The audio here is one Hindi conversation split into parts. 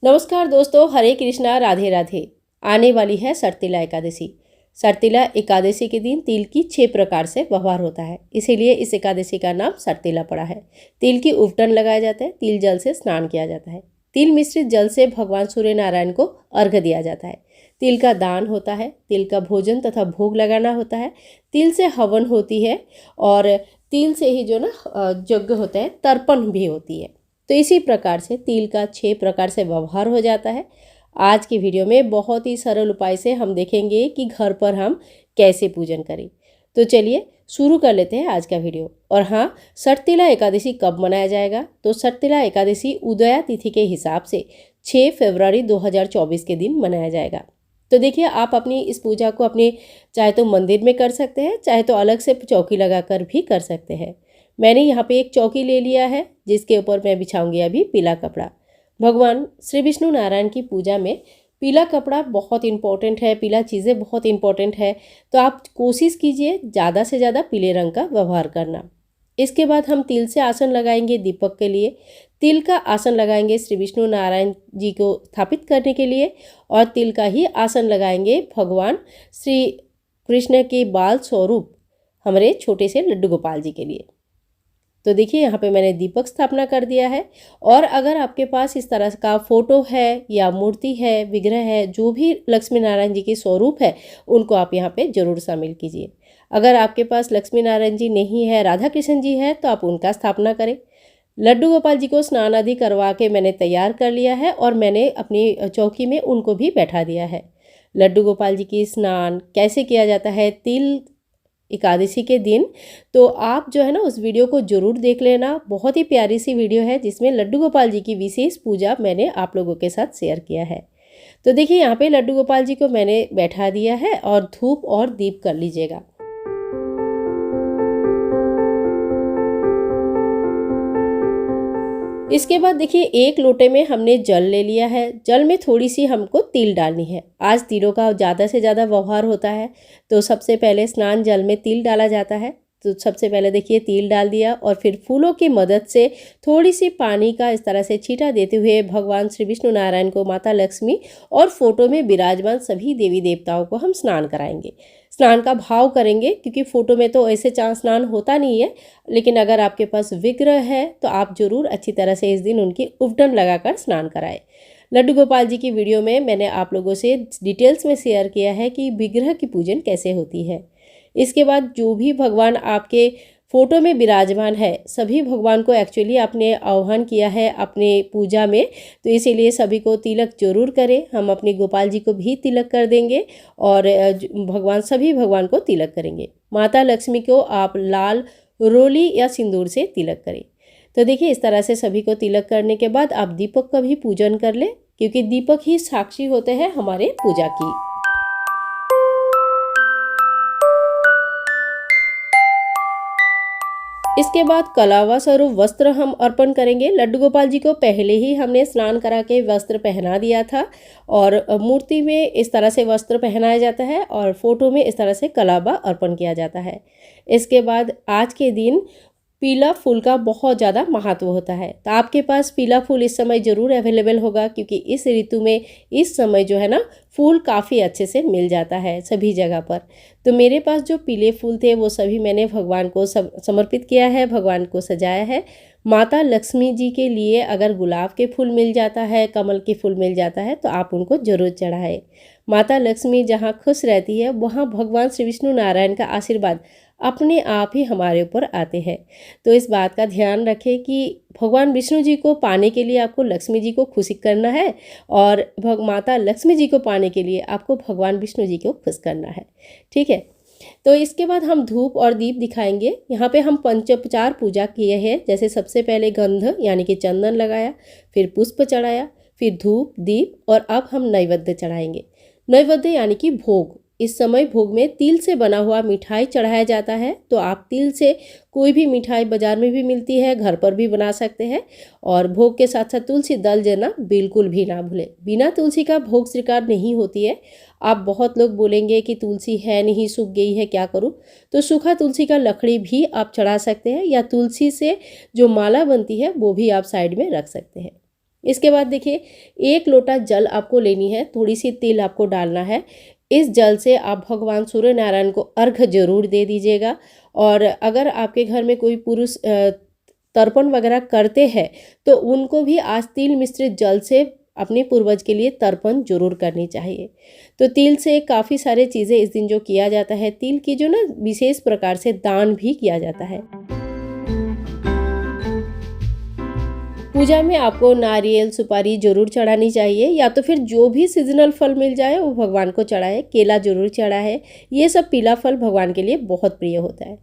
नमस्कार दोस्तों, हरे कृष्णा, राधे राधे। आने वाली है सर्तिला एकादशी। सर्तिला एकादशी के दिन तिल की 6 प्रकार से व्यवहार होता है, इसीलिए इस एकादशी का नाम सर्तिला पड़ा है। तिल की उबटन लगाया जाता है, तिल जल से स्नान किया जाता है, तिल मिश्रित जल से भगवान सूर्य नारायण को अर्घ्य दिया जाता है, तिल का दान होता है, तिल का भोजन तथा भोग लगाना होता है, तिल से हवन होती है और तिल से ही जो ना यज्ञ होता है, तर्पण भी होती है। तो इसी प्रकार से तिल का 6 प्रकार से व्यवहार हो जाता है। आज की वीडियो में बहुत ही सरल उपाय से हम देखेंगे कि घर पर हम कैसे पूजन करें। तो चलिए शुरू कर लेते हैं आज का वीडियो। और हाँ, सर्तिला एकादशी कब मनाया जाएगा? तो सर्तिला एकादशी उदया तिथि के हिसाब से 6 फरवरी 2024 के दिन मनाया जाएगा। तो देखिए, आप अपनी इस पूजा को अपने चाहे तो मंदिर में कर सकते हैं, चाहे तो अलग से चौकी लगाकर भी कर सकते हैं। मैंने यहाँ पे एक चौकी ले लिया है, जिसके ऊपर मैं बिछाऊंगी अभी पीला कपड़ा। भगवान श्री विष्णु नारायण की पूजा में पीला कपड़ा बहुत इंपॉर्टेंट है, पीला चीज़ें बहुत इंपॉर्टेंट है। तो आप कोशिश कीजिए ज़्यादा से ज़्यादा पीले रंग का व्यवहार करना। इसके बाद हम तिल से आसन लगाएंगे दीपक के लिए। तिल का आसन लगाएंगे श्री विष्णु नारायण जी को स्थापित करने के लिए, और तिल का ही आसन लगाएंगे भगवान श्री कृष्ण के बाल स्वरूप हमारे छोटे से लड्डू गोपाल जी के लिए। तो देखिए, यहाँ पे मैंने दीपक स्थापना कर दिया है। और अगर आपके पास इस तरह का फोटो है या मूर्ति है, विग्रह है, जो भी लक्ष्मी नारायण जी के स्वरूप है, उनको आप यहाँ पे जरूर शामिल कीजिए। अगर आपके पास लक्ष्मी नारायण जी नहीं है, राधा कृष्ण जी है, तो आप उनका स्थापना करें। लड्डू गोपाल जी को स्नान आदि करवा के मैंने तैयार कर लिया है, और मैंने अपनी चौकी में उनको भी बैठा दिया है। लड्डू गोपाल जी की स्नान कैसे किया जाता है तिल एकादशी के दिन, तो आप जो है ना उस वीडियो को ज़रूर देख लेना। बहुत ही प्यारी सी वीडियो है, जिसमें लड्डू गोपाल जी की विशेष पूजा मैंने आप लोगों के साथ शेयर किया है। तो देखिए, यहाँ पे लड्डू गोपाल जी को मैंने बैठा दिया है, और धूप और दीप कर लीजिएगा। इसके बाद देखिए, एक लोटे में हमने जल ले लिया है। जल में थोड़ी सी हमको तिल डालनी है। आज तिलों का ज़्यादा से ज़्यादा व्यवहार होता है, तो सबसे पहले स्नान जल में तिल डाला जाता है। तो सबसे पहले देखिए, तिल डाल दिया, और फिर फूलों की मदद से थोड़ी सी पानी का इस तरह से छींटा देते हुए भगवान श्री विष्णु नारायण को, माता लक्ष्मी और फोटो में विराजमान सभी देवी देवताओं को हम स्नान कराएंगे। स्नान का भाव करेंगे, क्योंकि फोटो में तो ऐसे स्नान होता नहीं है। लेकिन अगर आपके पास विग्रह है, तो आप जरूर अच्छी तरह से इस दिन उनकी उबटन लगाकर स्नान कराएं। लड्डू गोपाल जी की वीडियो में मैंने आप लोगों से डिटेल्स में शेयर किया है कि विग्रह की पूजन कैसे होती है। इसके बाद जो भी भगवान आपके फोटो में विराजमान है, सभी भगवान को एक्चुअली आपने आह्वान किया है अपने पूजा में, तो इसीलिए सभी को तिलक जरूर करें। हम अपने गोपाल जी को भी तिलक कर देंगे, और सभी भगवान को तिलक करेंगे। माता लक्ष्मी को आप लाल रोली या सिंदूर से तिलक करें। तो देखिए, इस तरह से सभी को तिलक करने के बाद आप दीपक का भी पूजन कर लें, क्योंकि दीपक ही साक्षी होते हैं हमारे पूजा की। इसके बाद कलावा स्वरूप वस्त्र हम अर्पण करेंगे। लड्डू गोपाल जी को पहले ही हमने स्नान करा के वस्त्र पहना दिया था, और मूर्ति में इस तरह से वस्त्र पहनाया जाता है, और फोटो में इस तरह से कलावा अर्पण किया जाता है। इसके बाद आज के दिन पीला फूल का बहुत ज़्यादा महत्व होता है। तो आपके पास पीला फूल इस समय ज़रूर अवेलेबल होगा, क्योंकि इस ऋतु में इस समय जो है ना फूल काफ़ी अच्छे से मिल जाता है सभी जगह पर। तो मेरे पास जो पीले फूल थे, वो सभी मैंने भगवान को समर्पित किया है, भगवान को सजाया है। माता लक्ष्मी जी के लिए अगर गुलाब के फूल मिल जाता है, कमल के फूल मिल जाता है, तो आप उनको जरूर चढ़ाएं। माता लक्ष्मी जहाँ खुश रहती है, वहाँ भगवान श्री विष्णु नारायण का आशीर्वाद अपने आप ही हमारे ऊपर आते हैं। तो इस बात का ध्यान रखें कि भगवान विष्णु जी को पाने के लिए आपको लक्ष्मी जी को खुश करना है, और माता लक्ष्मी जी को पाने के लिए आपको भगवान विष्णु जी को खुश करना है। ठीक है। तो इसके बाद हम धूप और दीप दिखाएंगे। यहाँ पे हम पंचोपचार पूजा किए हैं। जैसे सबसे पहले गंध यानी कि चंदन लगाया, फिर पुष्प चढ़ाया, फिर धूप दीप, और अब हम नैवेद्य चढ़ाएंगे। नैवेद्य यानी कि भोग। इस समय भोग में तिल से बना हुआ मिठाई चढ़ाया जाता है। तो आप तिल से कोई भी मिठाई बाजार में भी मिलती है, घर पर भी बना सकते हैं। और भोग के साथ साथ तुलसी दल देना बिल्कुल भी ना भूलें। बिना तुलसी का भोग स्वीकार नहीं होती है। आप बहुत लोग बोलेंगे कि तुलसी है नहीं, सूख गई है, क्या करूं? तो सूखा तुलसी का लकड़ी भी आप चढ़ा सकते हैं, या तुलसी से जो माला बनती है वो भी आप साइड में रख सकते हैं। इसके बाद देखिए 1 लोटा जल आपको लेनी है, थोड़ी सी तिल आपको डालना है। इस जल से आप भगवान सूर्य नारायण को अर्घ जरूर दे दीजिएगा। और अगर आपके घर में कोई पुरुष तर्पण वगैरह करते हैं तो उनको भी आज तिल मिश्रित जल से अपने पूर्वज के लिए तर्पण जरूर करनी चाहिए। तो तिल से काफ़ी सारे चीज़ें इस दिन जो किया जाता है, तिल की जो ना विशेष प्रकार से दान भी किया जाता है। पूजा में आपको नारियल सुपारी जरूर चढ़ानी चाहिए, या तो फिर जो भी सीजनल फल मिल जाए वो भगवान को चढ़ाए। केला जरूर चढ़ाए, ये सब पीला फल भगवान के लिए बहुत प्रिय होता है।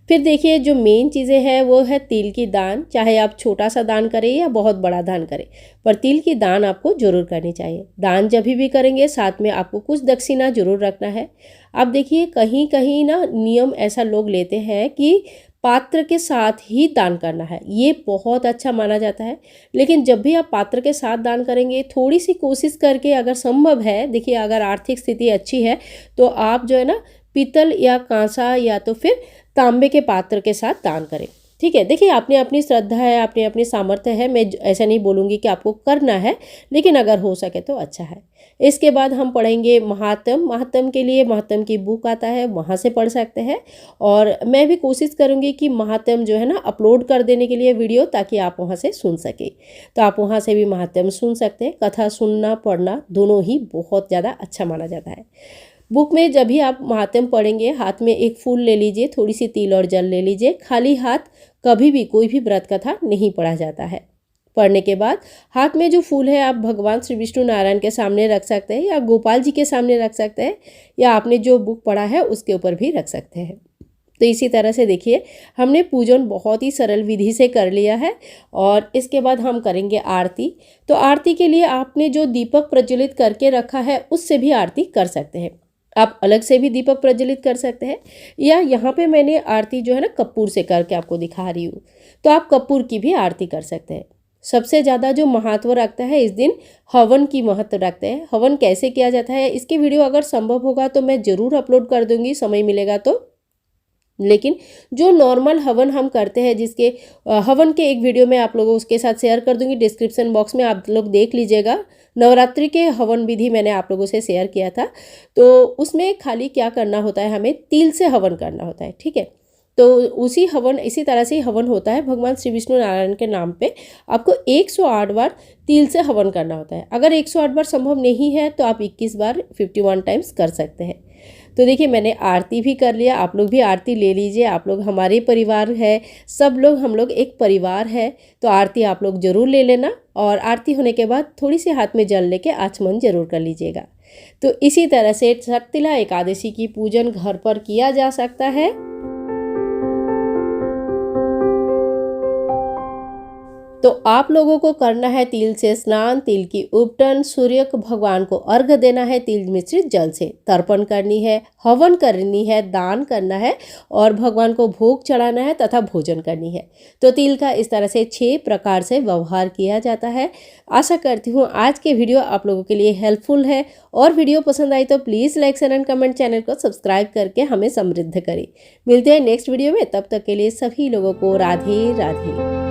फिर देखिए जो मेन चीज़ें हैं वो है तिल की दान। चाहे आप छोटा सा दान करें या बहुत बड़ा दान करें, पर तिल की दान आपको जरूर करनी चाहिए। दान जब भी करेंगे साथ में आपको कुछ दक्षिणा जरूर रखना है। आप देखिए कहीं कहीं ना नियम ऐसा लोग लेते हैं कि पात्र के साथ ही दान करना है, ये बहुत अच्छा माना जाता है। लेकिन जब भी आप पात्र के साथ दान करेंगे, थोड़ी सी कोशिश करके अगर संभव है, देखिए अगर आर्थिक स्थिति अच्छी है तो आप जो है ना पीतल या कांसा या तो फिर तांबे के पात्र के साथ दान करें। ठीक है, देखिए आपने अपनी श्रद्धा है, आपने अपनी सामर्थ्य है, मैं ऐसा नहीं बोलूँगी कि आपको करना है, लेकिन अगर हो सके तो अच्छा है। इसके बाद हम पढ़ेंगे महात्म। महात्म के लिए महात्म की बुक आता है, वहाँ से पढ़ सकते हैं। और मैं भी कोशिश करूँगी कि महात्म जो है ना अपलोड कर देने के लिए वीडियो, ताकि आप वहाँ से सुन सके। तो आप वहाँ से भी महात्म सुन सकते हैं। कथा सुनना पढ़ना दोनों ही बहुत ज़्यादा अच्छा माना जाता है। बुक में जब भी आप महात्म पढ़ेंगे, हाथ में एक फूल ले लीजिए, थोड़ी सी तिल और जल ले लीजिए। खाली हाथ कभी भी कोई भी व्रत कथा नहीं पढ़ा जाता है। पढ़ने के बाद हाथ में जो फूल है आप भगवान श्री विष्णु नारायण के सामने रख सकते हैं, या गोपाल जी के सामने रख सकते हैं, या आपने जो बुक पढ़ा है उसके ऊपर भी रख सकते हैं। तो इसी तरह से देखिए हमने पूजन बहुत ही सरल विधि से कर लिया है। और इसके बाद हम करेंगे आरती। तो आरती के लिए आपने जो दीपक प्रज्वलित करके रखा है उससे भी आरती कर सकते हैं। आप अलग से भी दीपक प्रज्वलित कर सकते हैं, या यहाँ पे मैंने आरती जो है ना कपूर से करके आपको दिखा रही हूँ, तो आप कपूर की भी आरती कर सकते हैं। सबसे ज़्यादा जो महत्व रखता है इस दिन हवन की महत्व रखते हैं। हवन कैसे किया जाता है इसकी वीडियो अगर संभव होगा तो मैं ज़रूर अपलोड कर दूँगी, समय मिलेगा तो। लेकिन जो नॉर्मल हवन हम करते हैं, जिसके हवन के एक वीडियो मैं आप लोगों के साथ शेयर कर दूंगी, डिस्क्रिप्शन बॉक्स में आप लोग देख लीजिएगा। नवरात्रि के हवन विधि मैंने आप लोगों से शेयर किया था। तो उसमें खाली क्या करना होता है, हमें तिल से हवन करना होता है। ठीक है, तो इसी तरह से हवन होता है। भगवान श्री विष्णु नारायण के नाम पे आपको 108 बार तिल से हवन करना होता है। अगर 108 बार संभव नहीं है तो आप 21 बार 51 टाइम्स कर सकते हैं। तो देखिए मैंने आरती भी कर लिया, आप लोग भी आरती ले लीजिए। आप लोग हमारे परिवार है, सब लोग हम लोग एक परिवार है, तो आरती आप लोग ज़रूर ले लेना। और आरती होने के बाद थोड़ी सी हाथ में जल लेके आचमन जरूर कर लीजिएगा। तो इसी तरह से शर्तिला एकादशी की पूजन घर पर किया जा सकता है। तो आप लोगों को करना है तिल से स्नान, तिल की उपटन, सूर्य को भगवान को अर्घ देना है, तिल मिश्रित जल से तर्पण करनी है, हवन करनी है, दान करना है और भगवान को भोग चढ़ाना है तथा भोजन करनी है। तो तिल का इस तरह से 6 प्रकार से व्यवहार किया जाता है। आशा करती हूँ आज के वीडियो आप लोगों के लिए हेल्पफुल है, और वीडियो पसंद आई तो please like share and comment, channel को सब्सक्राइब करके हमें समृद्ध करें। मिलते हैं नेक्स्ट वीडियो में, तब तक के लिए सभी लोगों को राधे राधे।